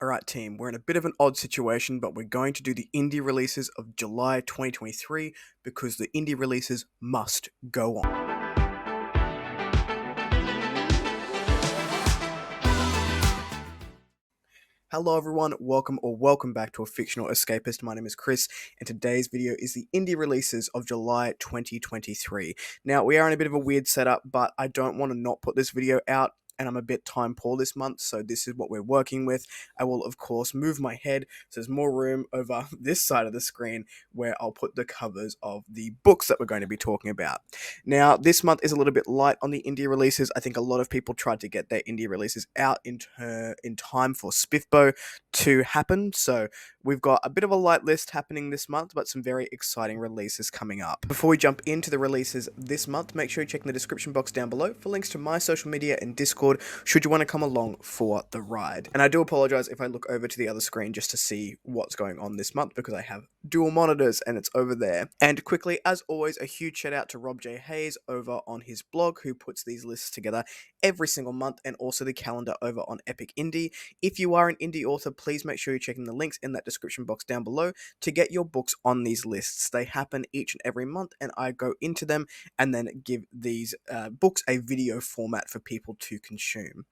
Alright team, we're in a bit of an odd situation, but we're going to do the indie releases of July 2023 because the indie releases must go on. Hello everyone, welcome back to A Fictional Escapist. My name is Kris, and today's video is the indie releases of July 2023. Now, we are in a bit of a weird setup, but I don't want to not put this video out, and I'm a bit time poor this month, so this is what we're working with. I will, of course, move my head, so there's more room over this side of the screen where I'll put the covers of the books that we're going to be talking about. Now, this month is a little bit light on the indie releases. I think a lot of people tried to get their indie releases out in time for Spiffbo to happen, so we've got a bit of a light list happening this month, but some very exciting releases coming up. Before we jump into the releases this month, make sure you check in the description box down below for links to my social media and Discord should you want to come along for the ride. And I do apologize if I look over to the other screen just to see what's going on this month because I have dual monitors and it's over there. And quickly, as always, a huge shout out to Rob J. Hayes over on his blog who puts these lists together every single month, and also the calendar over on Epic Indie. If you are an indie author, please make sure you're checking the links in that description box down below to get your books on these lists. They happen each and every month, and I go into them and then give these books a video format for people to consume.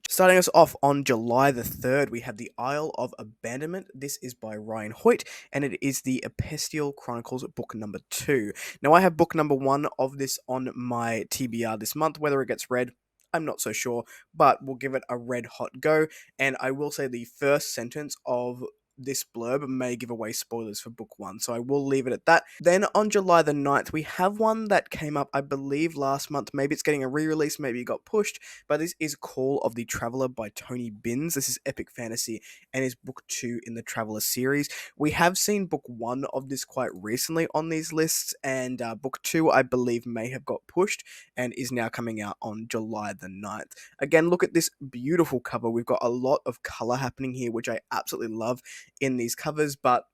Starting us off on July the 3rd, we have the Isle of Abandonment. This is by Ryan Hoyt, and it is the Epestial Chronicles book number 2. Now, I have book number 1 of this on my TBR this month. Whether it gets read, I'm not so sure, but we'll give it a red hot go. And I will say the first sentence of this blurb may give away spoilers for book 1, so I will leave it at that. Then on July the 9th, we have one that came up, I believe, last month. Maybe it's getting a re-release, maybe it got pushed, but this is Call of the Traveler by Tony Binns. This is epic fantasy and is book 2 in the Traveler series. We have seen book 1 of this quite recently on these lists, and book 2, I believe, may have got pushed and is now coming out on July the 9th. Again, look at this beautiful cover. We've got a lot of color happening here, which I absolutely love in these covers, but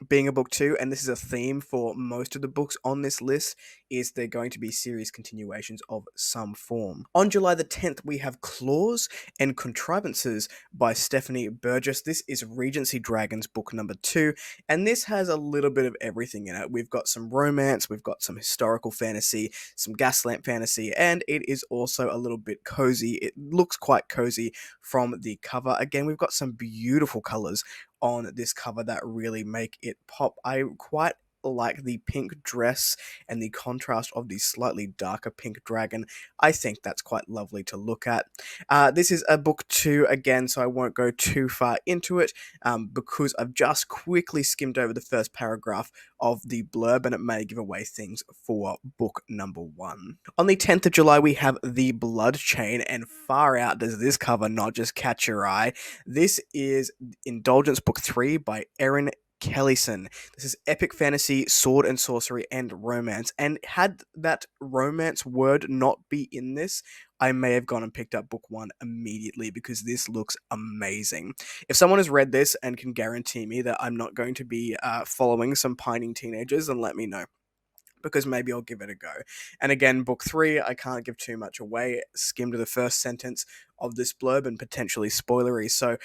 being a book 2, and this is a theme for most of the books on this list, is they're going to be series continuations of some form. On July the 10th, we have Claws and Contrivances by Stephanie Burgess. This is Regency Dragons book number 2, and this has a little bit of everything in it. We've got some romance, we've got some historical fantasy, some gaslamp fantasy, and it is also a little bit cozy. It looks quite cozy from the cover. Again, we've got some beautiful colors on this cover that really make it pop. I quite like the pink dress and the contrast of the slightly darker pink dragon. I think that's quite lovely to look at. This is a book 2 again, so I won't go too far into it because I've just quickly skimmed over the first paragraph of the blurb and it may give away things for book number 1. On the 10th of July, we have The Blood Chain, and far out does this cover not just catch your eye. This is Indulgence book 3 by Erin Kellison. This is epic fantasy, sword and sorcery, and romance. And had that romance word not be in this, I may have gone and picked up book 1 immediately because this looks amazing. If someone has read this and can guarantee me that I'm not going to be following some pining teenagers, then let me know, because maybe I'll give it a go. And again, book 3, I can't give too much away. Skim to the first sentence of this blurb and potentially spoilery. So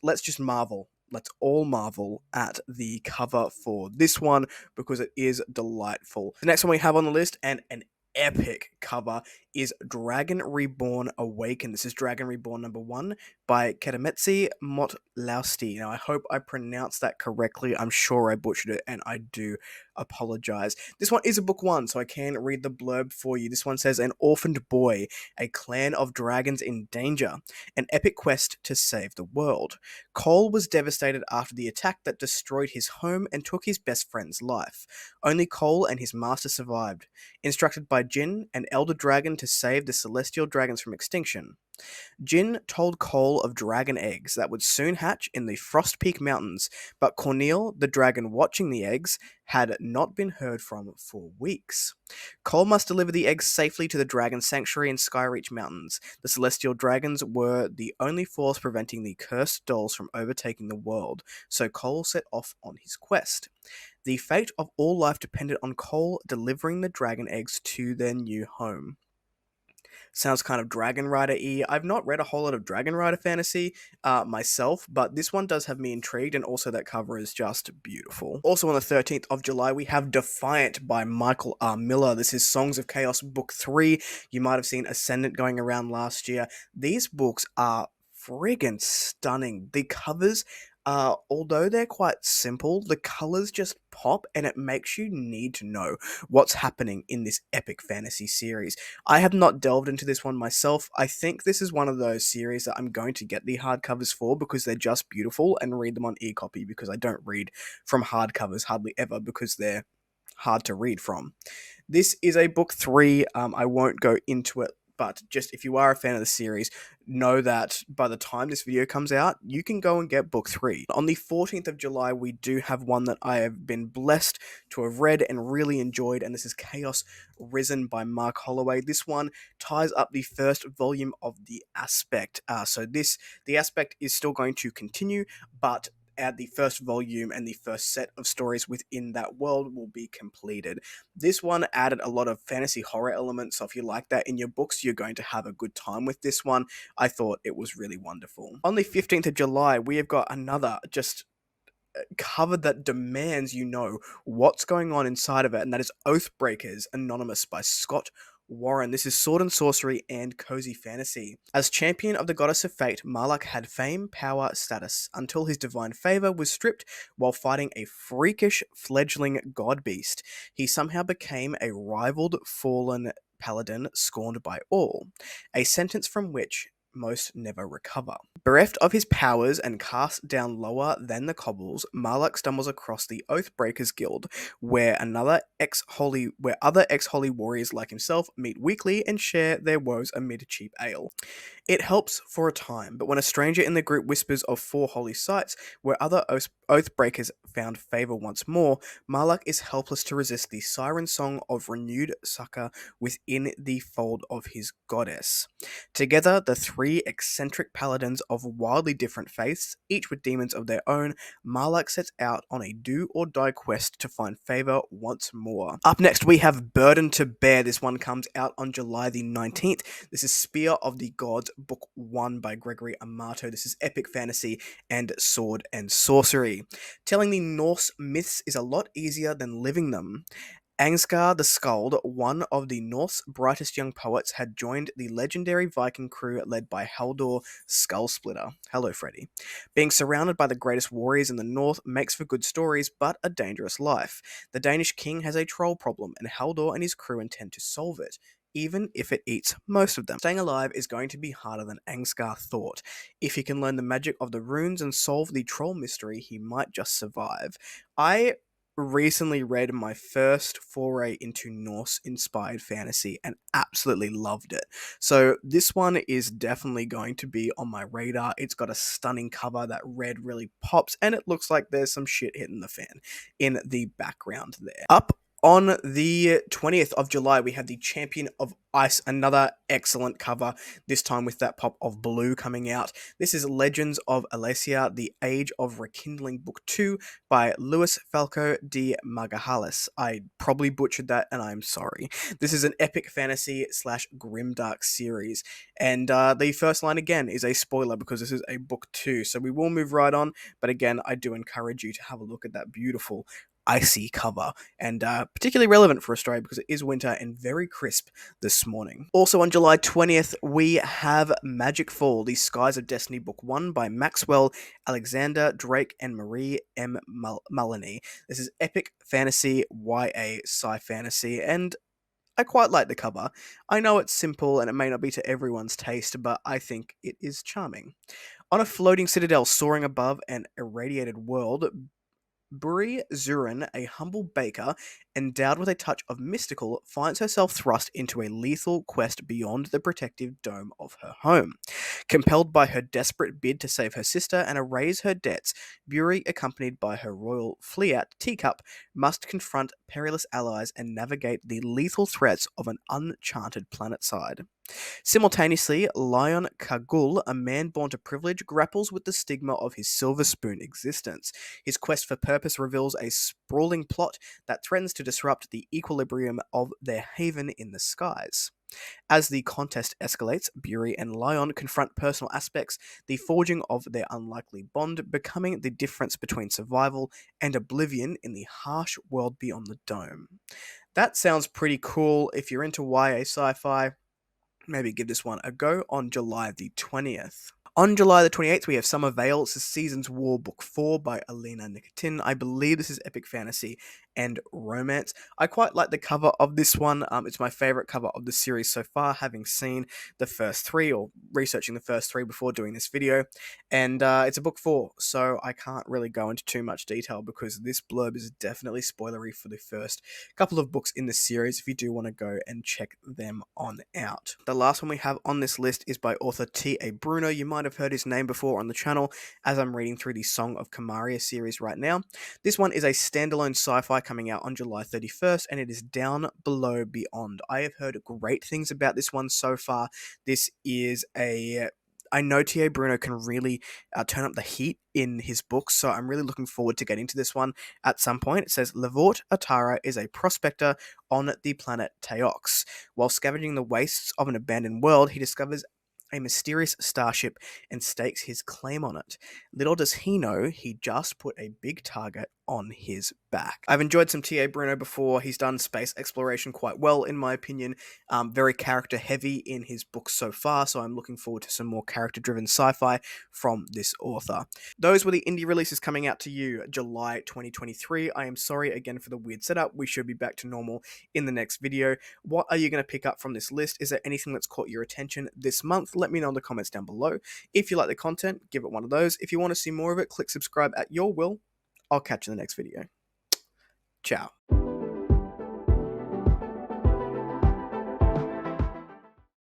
let's just marvel. Let's all marvel at the cover for this one because it is delightful. The next one we have on the list, and an epic cover, is Dragon Reborn Awaken. This is Dragon Reborn number 1 by Ketametsi Motlausti. Now, I hope I pronounced that correctly. I'm sure I butchered it, and I do apologize. This one is a book 1, so I can read the blurb for you. This one says, an orphaned boy, a clan of dragons in danger, an epic quest to save the world. Cole was devastated after the attack that destroyed his home and took his best friend's life. Only Cole and his master survived. Instructed by Jin, an elder dragon, to save the celestial dragons from extinction, Jin told Cole of dragon eggs that would soon hatch in the Frost Peak Mountains, but Cornel, the dragon watching the eggs, had not been heard from for weeks. Cole must deliver the eggs safely to the Dragon Sanctuary in Skyreach Mountains. The celestial dragons were the only force preventing the cursed dolls from overtaking the world, so Cole set off on his quest. The fate of all life depended on Cole delivering the dragon eggs to their new home. Sounds kind of Dragon Rider-y. I've not read a whole lot of Dragon Rider fantasy myself, but this one does have me intrigued, and also that cover is just beautiful. Also on the 13th of July, we have Defiant by Michael R. Miller. This is Songs of Chaos Book 3. You might have seen Ascendant going around last year. These books are friggin' stunning. The covers, although they're quite simple, the colors just pop, and it makes you need to know what's happening in this epic fantasy series. I have not delved into this one myself. I think this is one of those series that I'm going to get the hardcovers for because they're just beautiful, and read them on e-copy because I don't read from hardcovers hardly ever because they're hard to read from. This is a book 3. I won't go into it, but just if you are a fan of the series, know that by the time this video comes out, you can go and get book 3. On the 14th of July, we do have one that I have been blessed to have read and really enjoyed, and this is Chaos Risen by Mark Holloway. This one ties up the first volume of The Aspect. The Aspect is still going to continue, but the first volume and the first set of stories within that world will be completed. This one added a lot of fantasy horror elements, so if you like that in your books, you're going to have a good time with this one. I thought it was really wonderful. On the 15th of July, we have got another just cover that demands you know what's going on inside of it, and that is Oathbreakers Anonymous by Scott Warren. This is sword and sorcery and cozy fantasy. As champion of the goddess of fate, Marlak had fame, power, status, until his divine favor was stripped while fighting a freakish fledgling god beast. He somehow became a rivaled fallen paladin scorned by all, a sentence from which most never recover. Bereft of his powers and cast down lower than the cobbles, Marlak stumbles across the Oathbreakers Guild, where other ex-holy warriors like himself meet weekly and share their woes amid cheap ale. It helps for a time, but when a stranger in the group whispers of 4 holy sites where other Oathbreakers found favor once more, Marlak is helpless to resist the siren song of renewed succor within the fold of his goddess. Together, the 3 eccentric paladins of wildly different faiths, each with demons of their own, Marlak sets out on a do-or-die quest to find favor once more. Up next, we have Burden to Bear. This one comes out on July the 19th. This is Spear of the Gods, Book 1 by Gregory Amato. This is epic fantasy and sword and sorcery. Telling the Norse myths is a lot easier than living them. Ansgar the Skald, one of the North's brightest young poets, had joined the legendary Viking crew led by Haldor Skullsplitter. Hello, Freddy. Being surrounded by the greatest warriors in the North makes for good stories, but a dangerous life. The Danish king has a troll problem, and Haldor and his crew intend to solve it, even if it eats most of them. Staying alive is going to be harder than Ansgar thought. If he can learn the magic of the runes and solve the troll mystery, he might just survive. I recently read my first foray into Norse-inspired fantasy and absolutely loved it. So this one is definitely going to be on my radar. It's got a stunning cover. That red really pops, and it looks like there's some shit hitting the fan in the background there. Up on the 20th of July, we have the Champion of Ice, another excellent cover, this time with that pop of blue coming out. This is Legends of Alesia, The Age of Rekindling, Book 2 by Luis Falco de Margajales. I probably butchered that, and I'm sorry. This is an epic fantasy / grimdark series, and the first line again is a spoiler because this is a Book 2, so we will move right on, but again, I do encourage you to have a look at that beautiful icy cover, and particularly relevant for Australia because it is winter and very crisp this morning. Also on July 20th, we have Magicfall, The Skies of Destiny, Book 1 by Maxwell Alexander Drake and Marie M. Mullany. This is epic fantasy, YA sci-fantasy, and I quite like the cover. I know it's simple and it may not be to everyone's taste, but I think it is charming. On a floating citadel soaring above an irradiated world, Buri Zurin, a humble baker, endowed with a touch of mystical, finds herself thrust into a lethal quest beyond the protective dome of her home. Compelled by her desperate bid to save her sister and erase her debts, Buri, accompanied by her royal Fliat Teacup, must confront perilous allies and navigate the lethal threats of an uncharted planetside. Simultaneously, Lion Kagul, a man born to privilege, grapples with the stigma of his silver spoon existence. His quest for purpose reveals a sprawling plot that threatens to disrupt the equilibrium of their haven in the skies. As the contest escalates, Bury and Lyon confront personal aspects, the forging of their unlikely bond becoming the difference between survival and oblivion in the harsh world beyond the dome. That sounds pretty cool. If you're into YA sci-fi, maybe give this one a go on July the 20th. On July the 28th, we have Summer Vale. It's the Seasons War Book 4 by Alina Nikitin. I believe this is epic fantasy and romance. I quite like the cover of this one. It's my favorite cover of the series so far, having seen the first three or researching the first three before doing this video. And it's a book 4, so I can't really go into too much detail because this blurb is definitely spoilery for the first couple of books in the series if you do want to go and check them on out. The last one we have on this list is by author T.A. Bruno. You might have heard his name before on the channel as I'm reading through the Song of Kamaria series right now. This one is a standalone sci-fi coming out on July 31st, and it is Down Below Beyond. I have heard great things about this one so far. This is I know T.A. Bruno can really turn up the heat in his books, so I'm really looking forward to getting to this one at some point. It says, Levort Atara is a prospector on the planet Teox. While scavenging the wastes of an abandoned world, he discovers a mysterious starship and stakes his claim on it. Little does he know, he just put a big target on his back. I've enjoyed some T.A. Bruno before. He's done space exploration quite well, in my opinion. Very character heavy in his books so far, so I'm looking forward to some more character-driven sci-fi from this author. Those were the indie releases coming out to you July 2023. I am sorry again for the weird setup. We should be back to normal in the next video. What are you going to pick up from this list? Is there anything that's caught your attention this month? Let me know in the comments down below. If you like the content, give it one of those. If you want to see more of it, click subscribe at your will. I'll catch you in the next video. Ciao.